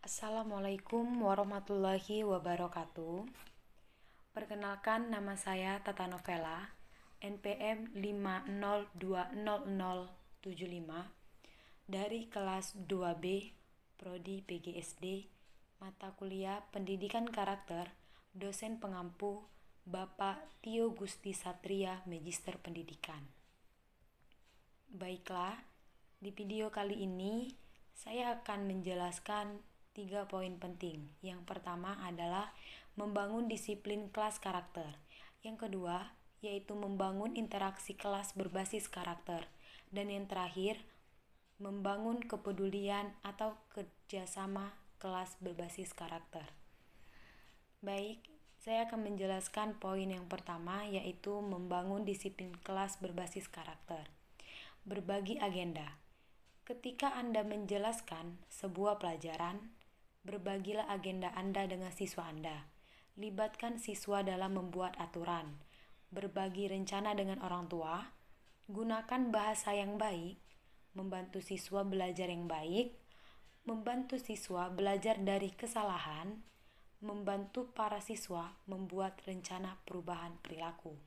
Assalamualaikum warahmatullahi wabarakatuh. Perkenalkan, nama saya Tata Novela, NPM 5020075 dari kelas 2B, Prodi PGSD, mata kuliah Pendidikan Karakter, dosen pengampu Bapak Tio Gusti Satria, Magister Pendidikan. Baiklah, di video kali ini saya akan menjelaskan 3 poin penting. Yang pertama adalah membangun disiplin kelas karakter. Yang kedua, yaitu membangun interaksi kelas berbasis karakter. Dan yang terakhir, membangun kepedulian atau kerjasama kelas berbasis karakter. Baik, saya akan menjelaskan poin yang pertama, yaitu membangun disiplin kelas berbasis karakter. Berbagi agenda. Ketika Anda menjelaskan sebuah pelajaran, berbagilah agenda Anda dengan siswa Anda. Libatkan siswa dalam membuat aturan. Berbagi rencana dengan orang tua. Gunakan bahasa yang baik. Membantu siswa belajar yang baik. Membantu siswa belajar dari kesalahan. Membantu para siswa membuat rencana perubahan perilaku.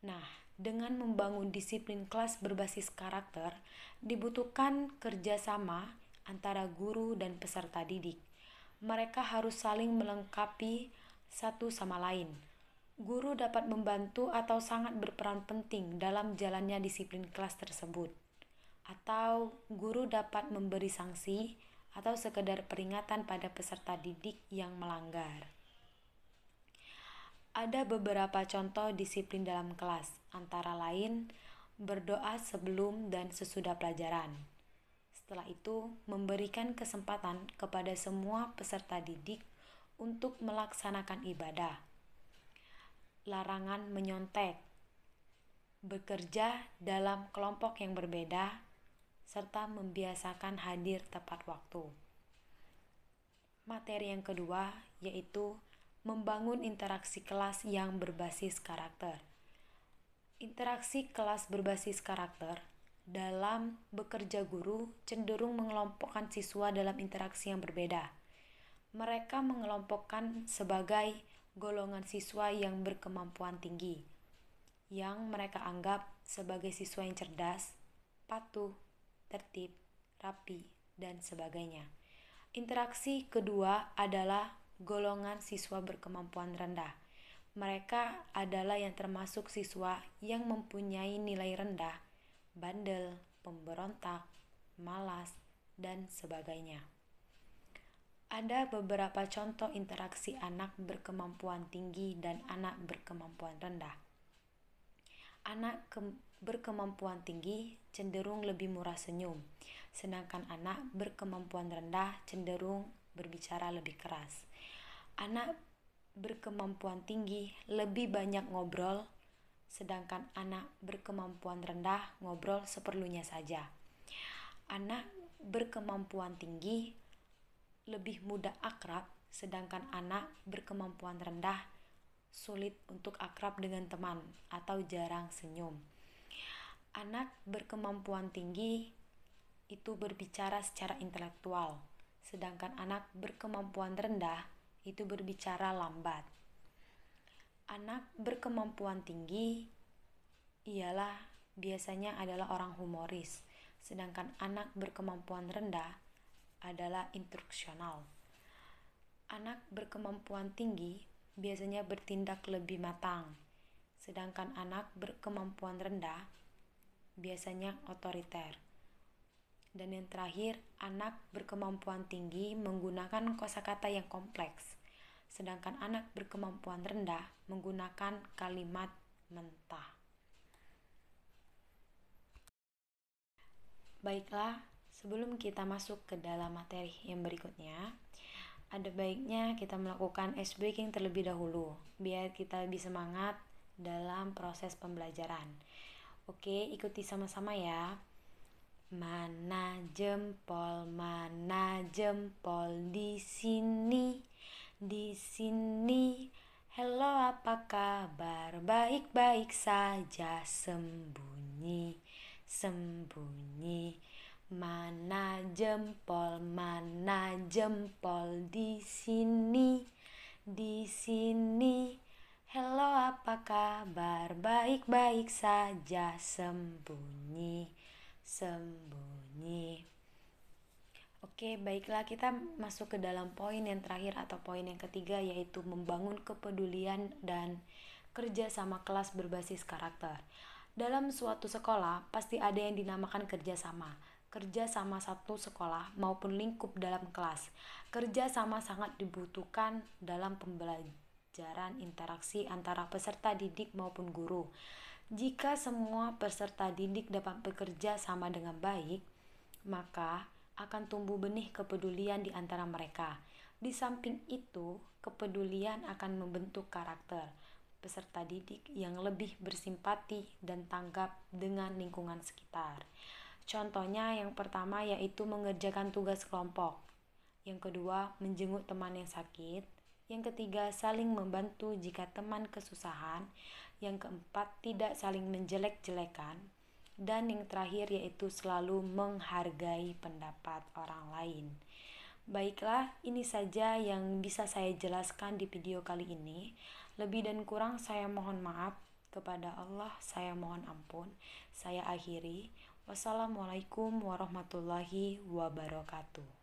Nah, dengan membangun disiplin kelas berbasis karakter, dibutuhkan kerjasama antara guru dan peserta didik. Mereka harus saling melengkapi satu sama lain. Guru dapat membantu atau sangat berperan penting dalam jalannya disiplin kelas tersebut. Atau guru dapat memberi sanksi atau sekedar peringatan pada peserta didik yang melanggar. Ada beberapa contoh disiplin dalam kelas, antara lain berdoa sebelum dan sesudah pelajaran. Setelah itu, memberikan kesempatan kepada semua peserta didik untuk melaksanakan ibadah. Larangan menyontek, bekerja dalam kelompok yang berbeda, serta membiasakan hadir tepat waktu. Materi yang kedua yaitu membangun interaksi kelas yang berbasis karakter. Interaksi kelas berbasis karakter dalam bekerja guru cenderung mengelompokkan siswa dalam interaksi yang berbeda. Mereka mengelompokkan sebagai golongan siswa yang berkemampuan tinggi, yang mereka anggap sebagai siswa yang cerdas, patuh, tertib, rapi, dan sebagainya. Interaksi kedua adalah golongan siswa berkemampuan rendah. Mereka adalah yang termasuk siswa yang mempunyai nilai rendah, bandel, pemberontak, malas, dan sebagainya. Ada beberapa contoh interaksi anak berkemampuan tinggi dan anak berkemampuan rendah. Anak berkemampuan tinggi cenderung lebih murah senyum, sedangkan anak berkemampuan rendah cenderung berbicara lebih keras. Anak berkemampuan tinggi lebih banyak ngobrol, sedangkan anak berkemampuan rendah ngobrol seperlunya saja. Anak berkemampuan tinggi lebih mudah akrab, sedangkan anak berkemampuan rendah sulit untuk akrab dengan teman atau jarang senyum. Anak berkemampuan tinggi itu berbicara secara intelektual, sedangkan anak berkemampuan rendah itu berbicara lambat. Anak berkemampuan tinggi ialah biasanya adalah orang humoris, sedangkan anak berkemampuan rendah adalah instruksional. Anak berkemampuan tinggi biasanya bertindak lebih matang, sedangkan anak berkemampuan rendah biasanya otoriter. Dan yang terakhir, anak berkemampuan tinggi menggunakan kosakata yang kompleks, sedangkan anak berkemampuan rendah menggunakan kalimat mentah. Baiklah, sebelum kita masuk ke dalam materi yang berikutnya, ada baiknya kita melakukan ice breaking terlebih dahulu, biar kita lebih semangat dalam proses pembelajaran. Oke, ikuti sama-sama ya. Mana jempol di sini, di sini. Hello, apa kabar? Baik-baik saja, sembunyi, sembunyi. Mana jempol, mana jempol di sini, di sini. Hello, apa kabar? Baik-baik saja, sembunyi, sembunyi. Oke, baiklah kita masuk ke dalam poin yang terakhir atau poin yang ketiga, yaitu membangun kepedulian dan kerja sama kelas berbasis karakter. Dalam suatu sekolah, pasti ada yang dinamakan kerjasama. Kerja sama satu sekolah maupun lingkup dalam kelas. Kerja sama sangat dibutuhkan dalam pembelajaran interaksi antara peserta didik maupun guru. Jika semua peserta didik dapat bekerja sama dengan baik, maka akan tumbuh benih kepedulian di antara mereka. Di samping itu, kepedulian akan membentuk karakter peserta didik yang lebih bersimpati dan tanggap dengan lingkungan sekitar. Contohnya yang pertama yaitu mengerjakan tugas kelompok. Yang kedua, menjenguk teman yang sakit. Yang ketiga, saling membantu jika teman kesusahan. Yang keempat, tidak saling menjelek-jelekan. Dan yang terakhir yaitu selalu menghargai pendapat orang lain. Baiklah, ini saja yang bisa saya jelaskan di video kali ini. Lebih dan kurang saya mohon maaf. Kepada Allah saya mohon ampun. Saya akhiri. Wassalamualaikum warahmatullahi wabarakatuh.